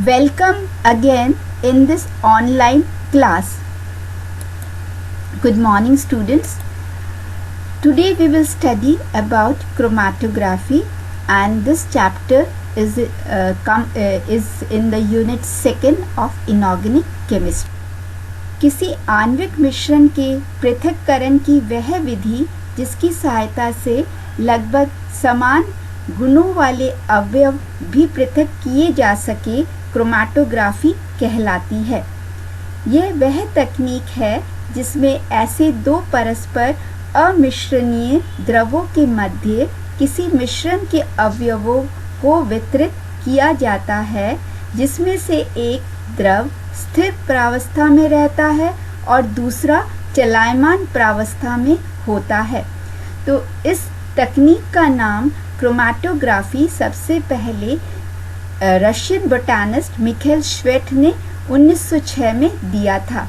Welcome again in this online class. Good morning, students. Today we will study about chromatography, and this chapter is in the unit 2 of inorganic chemistry. किसी आणविक मिश्रण के पृथक्करण की वह विधि जिसकी सहायता से लगभग समान गुणों वाले अवयव भी पृथक किए जा सके क्रोमैटोग्राफी कहलाती है। यह वह तकनीक है जिसमें ऐसे दो परस्पर अमिश्रणीय द्रवों के मध्य किसी मिश्रण के अवयवों को वितरित किया जाता है, जिसमें से एक द्रव स्थिर प्रावस्था में रहता है और दूसरा चलायमान प्रावस्था में होता है। तो इस तकनीक का नाम क्रोमैटोग्राफी सबसे पहले रशियन बोटानिस्ट मिखाइल श्वेट ने 1906 में दिया था।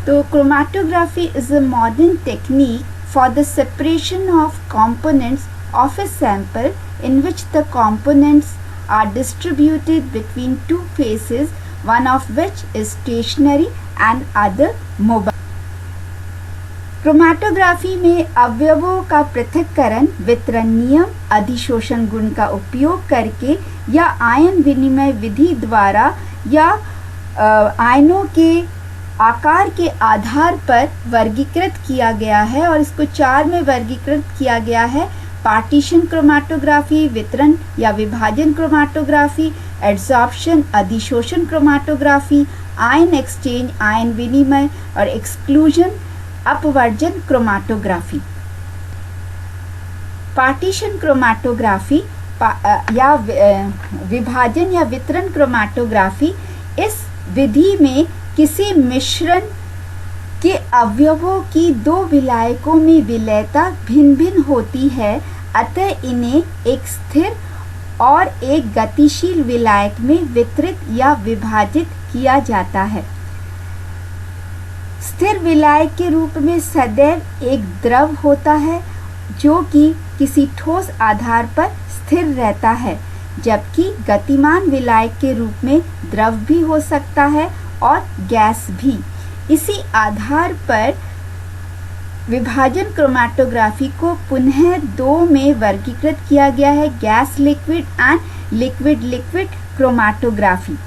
तो chromatography is a modern technique for the separation of components of a sample in which the components are distributed between two phases, one of which is stationary and other mobile. Chromatography में अवयवों का पृथक्करण वितरण नियम, अधिशोषण गुण का उपयोग करके या आयन विनिमय विधि द्वारा या आयनों के आकार के आधार पर वर्गीकृत किया गया है, और इसको 4 में वर्गीकृत किया गया है। पार्टीशन क्रोमैटोग्राफी, वितरण या विभाजन क्रोमैटोग्राफी, एड्सॉर्प्शन अधिशोषण क्रोमैटोग्राफी, आयन एक्सचेंज आयन विनिमय, और एक्सक्लूजन अपवर्जन क्रोमैटोग्राफी। पार्टीशन क्रोमैटोग्राफी या विभाजन या वितरण क्रोमैटोग्राफी, इस विधि में किसी मिश्रण के अवयवों की दो विलायकों में विलयता भिन्न भिन्न होती है, अतः इन्हें एक स्थिर और एक गतिशील विलायक में वितरित या विभाजित किया जाता है। स्थिर विलायक के रूप में सदैव एक द्रव होता है जो कि किसी ठोस आधार पर स्थिर रहता है, जबकि गतिमान विलायक के रूप में द्रव भी हो सकता है और गैस भी। इसी आधार पर विभाजन क्रोमैटोग्राफी को पुनः 2 में वर्गीकृत किया गया है, gas liquid and liquid liquid chromatography.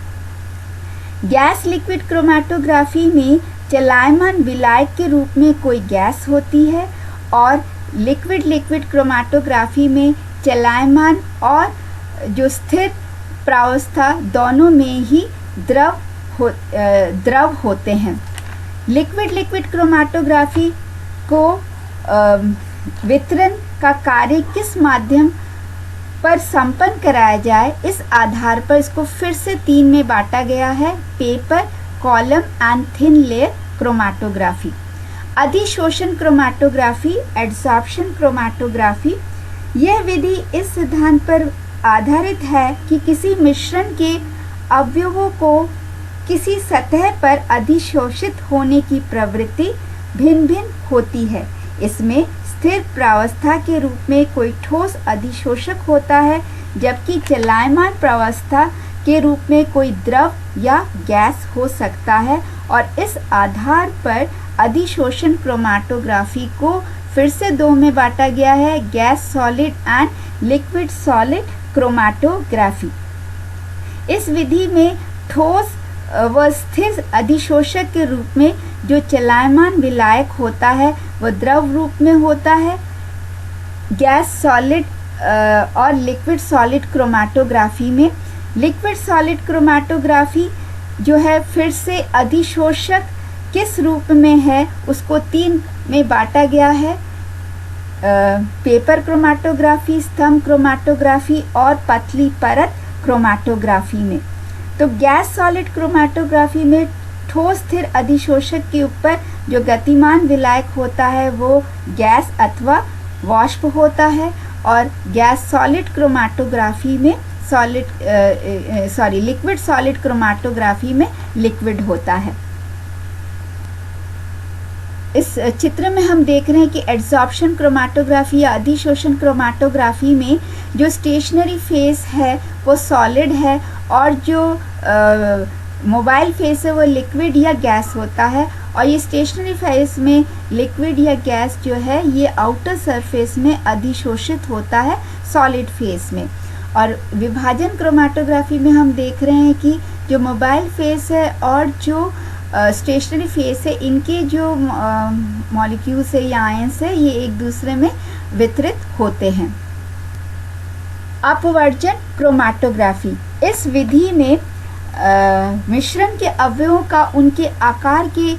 Gas liquid chromatography में चलायमान विलायक के रूप में कोई गैस होती है, और लिक्विड लिक्विड क्रोमैटोग्राफी में चलायमान और जो स्थिर प्रावस्था दोनों में ही द्रव होते हैं। लिक्विड लिक्विड क्रोमैटोग्राफी को वितरण का कार्य किस माध्यम पर संपन्न कराया जाए, इस आधार पर इसको फिर से 3 में बांटा गया है, paper, column and thin layer chromatography. अधिशोषण क्रोमैटोग्राफी, एड्सॉर्प्शन क्रोमैटोग्राफी। यह विधि इस सिद्धांत पर आधारित है कि किसी मिश्रण के अवयवों को किसी सतह पर अधिशोषित होने की प्रवृत्ति भिन्न भिन्न होती है। इसमें स्थिर प्रावस्था के रूप में कोई ठोस अधिशोषक होता है, जबकि चलायमान प्रावस्था के रूप में कोई द्रव या गैस हो सकता है, और इस आधार पर अधिशोषण क्रोमैटोग्राफी को फिर से 2 में बांटा गया है, gas solid and liquid solid chromatography. इस विधि में ठोस व स्थिर अधिशोषक के रूप में जो चलायमान विलायक होता है वह द्रव रूप में होता है। गैस सॉलिड और लिक्विड सॉलिड क्रोमैटोग्राफी में लिक्विड सॉलिड क्रोमैटोग्राफी जो है, फिर से अधिशोषक किस रूप में है उसको 3 में बांटा गया है, पेपर क्रोमैटोग्राफी, स्तंभ क्रोमैटोग्राफी और पतली परत क्रोमैटोग्राफी में। तो गैस सॉलिड क्रोमैटोग्राफी में ठोस स्थिर अधिशोषक के ऊपर जो गतिमान विलायक होता है वो गैस अथवा वाष्प होता है, और गैस सॉलिड क्रोमैटोग्राफी में लिक्विड सॉलिड क्रोमैटोग्राफी में लिक्विड होता है। इस चित्र में हम देख रहे हैं कि एड्सॉर्प्शन क्रोमैटोग्राफी या अधिशोषण क्रोमैटोग्राफी में जो स्टेशनरी फेस है वो सॉलिड है, और जो मोबाइल फेस है वो लिक्विड या गैस होता है, और ये स्टेशनरी फेस में लिक्विड या गैस जो है ये आउटर सरफेस में अधिशोषित होता है सॉलिड फेस में। और विभाजन क्रोमेटोग्राफी में हम देख रहे हैं कि जो मोबाइल फेस है और जो स्टेशनरी फेस है, इनके जो मॉलिक्यूल्स है या आयंस है ये एक दूसरे में वितरित होते हैं। अपवर्जन क्रोमेटोग्राफी, इस विधि में मिश्रण के अवयवों का उनके आकार के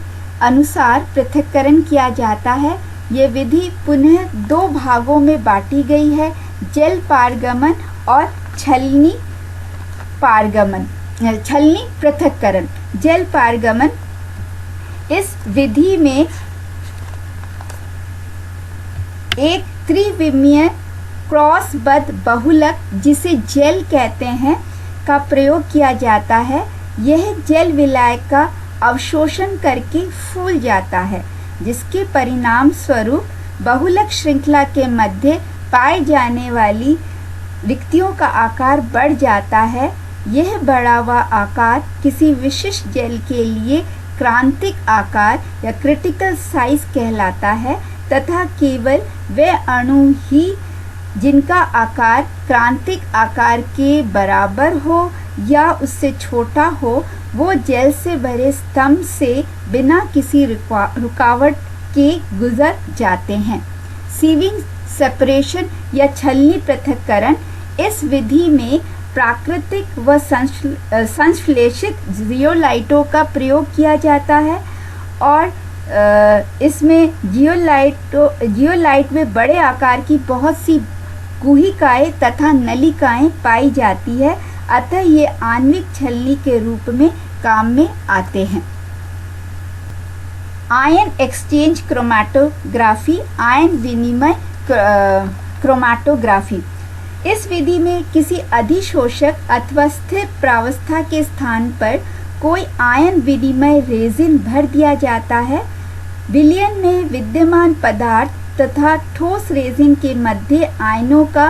अनुसार पृथक्करण किया जाता है। ये विधि पुनः दो भागों में बांटी गई है, जल पारगमन और छलनी पृथक्करण। जल पारगमन, इस विधि में एक त्रिविमीय क्रॉसबद्ध बहुलक जिसे जेल कहते हैं का प्रयोग किया जाता है। यह जेल विलायक का अवशोषण करके फूल जाता है, जिसके परिणाम स्वरूप बहुलक श्रृंखला के मध्य पाए जाने वाली रिक्तियों का आकार बढ़ जाता है। यह बढ़ा हुआ आकार किसी विशिष्ट जेल के लिए क्रांतिक आकार या क्रिटिकल साइज कहलाता है, तथा केवल वे अणु ही जिनका आकार क्रांतिक आकार के बराबर हो या उससे छोटा हो, वो जेल से भरे स्तंभ से बिना किसी रुकावट के गुजर जाते हैं। सीविंग सेपरेशन या छलनी पृथक्करण, इस विधि में प्राकृतिक व संश्लेषित जियोलाइटों का प्रयोग किया जाता है, और इसमें जियोलाइट में बड़े आकार की बहुत सी गुहिकाएं तथा नलिकाएं पाई जाती है, अतः ये आणविक छलनी के रूप में काम में आते हैं। आयन एक्सचेंज क्रोमेटोग्राफी, आयन विनिमय क्रोमेटोग्राफी, इस विधि में किसी अधिशोषक अथवा स्थिर प्रावस्था के स्थान पर कोई आयन विनिमय रेजिन भर दिया जाता है। विलयन में विद्यमान पदार्थ तथा ठोस रेजिन के मध्य आयनों का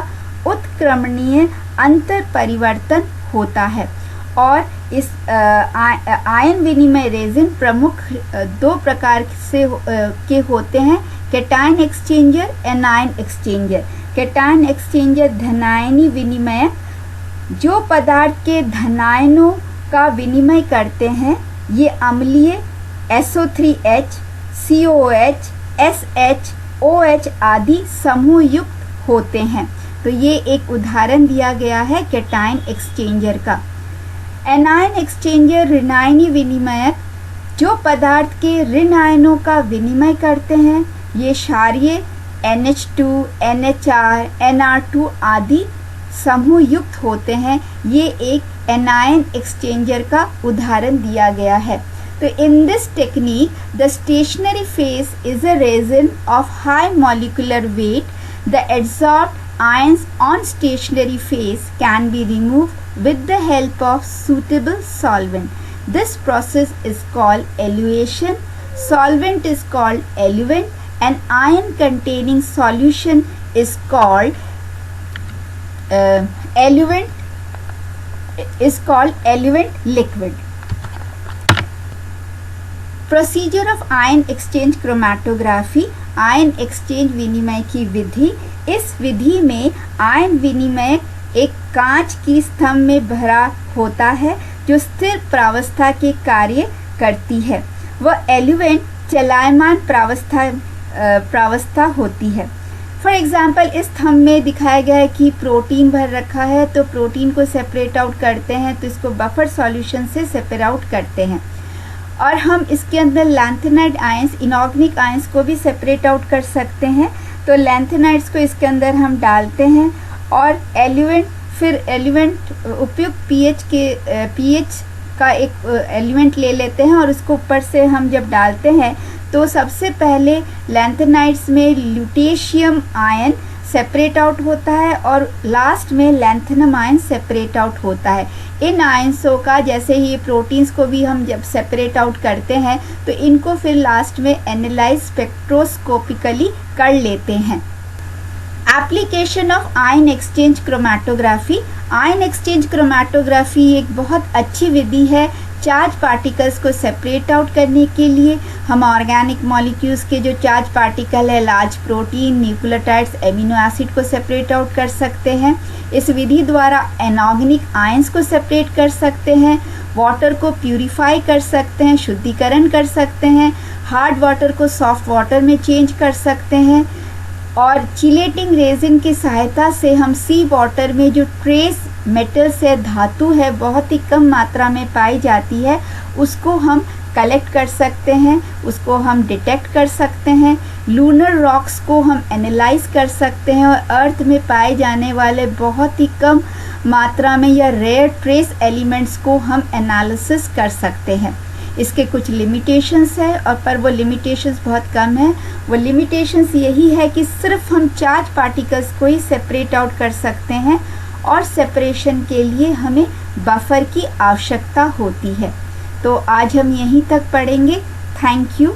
उत्क्रमणीय अंतर परिवर्तन होता है, और इस आयन विनिमय रेजिन प्रमुख दो प्रकार के होते हैं, cation exchanger, anion exchanger. Cation exchanger धनायनी विनिमय, जो पदार्थ के धनायनों का विनिमय करते हैं, ये अम्लीय SO3H, COOH, SH, OH आदि समूह युक्त होते हैं। तो ये एक उदाहरण दिया गया है कैटायन एक्सचेंजर का। एनायन एक्सचेंजर ऋणायनी विनिमयक, जो पदार्थ के ऋण आयनों का विनिमय करते हैं, ये क्षारीय NH2, NHR, NR2 आदि समूह युक्त होते हैं। ये एक एनायन एक्सचेंजर का उदाहरण दिया गया है। So in this technique, the stationary phase is a resin of high molecular weight. The adsorbed ions on stationary phase can be removed with the help of suitable solvent. This process is called eluation. Solvent is called eluent, and ion containing solution is called eluent liquid. Procedure of ion exchange chromatography, ion exchange विनिमय की विधि। इस विधि में ion विनिमय एक कांच की स्तंभ में भरा होता है जो स्थिर प्रावस्था के कार्य करती है। वह एल्यूवेंट चलायमान प्रावस्था होती है। फॉर एग्जाम्पल, इस स्तंभ में दिखाया गया है कि प्रोटीन भर रखा है, तो प्रोटीन को सेपरेट आउट करते हैं तो इसको बफर सॉल्यूशन से सेपरेट आउट करते हैं, और हम इसके अंदर लैंथेनाइड आयंस, इनऑर्गेनिक आयंस को भी सेपरेट आउट कर सकते हैं। तो लैंथेनाइड्स को इसके अंदर हम डालते हैं, और एलिमेंट उपयुक्त पीएच का एक एलिमेंट ले लेते हैं, और उसको ऊपर से हम जब डालते हैं तो सबसे पहले लैंथेनाइड्स में ल्यूटेशियम आयन सेपरेट आउट होता है, और लास्ट में लैंथेनम आयन सेपरेट आउट होता है। इन आयंसों का, जैसे ही प्रोटीन्स को भी हम जब सेपरेट आउट करते हैं तो इनको फिर लास्ट में एनालाइज स्पेक्ट्रोस्कोपिकली कर लेते हैं। Application of ion exchange chromatography. Ion exchange chromatography एक बहुत अच्छी विधि है चार्ज पार्टिकल्स को सेपरेट आउट करने के लिए। हम ऑर्गेनिक मॉलिक्यूल्स के जो चार्ज पार्टिकल है, large protein, nucleotides, amino acid को सेपरेट आउट कर सकते हैं। इस विधि द्वारा एनऑर्गेनिक आयंस को सेपरेट कर सकते हैं, वाटर को प्यूरिफाई कर सकते हैं, शुद्धिकरण कर सकते हैं, हार्ड वाटर को सॉफ्ट वाटर में चेंज कर सकते हैं, और चिलेटिंग रेजिन की सहायता से हम सी वाटर में जो ट्रेस मेटल्स है, धातु है, बहुत ही कम मात्रा में पाई जाती है, उसको हम कलेक्ट कर सकते हैं, उसको हम डिटेक्ट कर सकते हैं। लूनर रॉक्स को हम एनालाइज कर सकते हैं और अर्थ में पाए जाने वाले बहुत ही कम मात्रा में या रेयर ट्रेस एलिमेंट्स को हम एनालिसिस कर सकते हैं। इसके कुछ लिमिटेशंस है और पर वो लिमिटेशंस बहुत कम है। वो लिमिटेशंस यही है कि सिर्फ हम चार्ज पार्टिकल्स को ही सेपरेट आउट कर सकते हैं और सेपरेशन के लिए हमें बफर की आवश्यकता होती है। तो आज हम यहीं तक पढ़ेंगे। Thank you.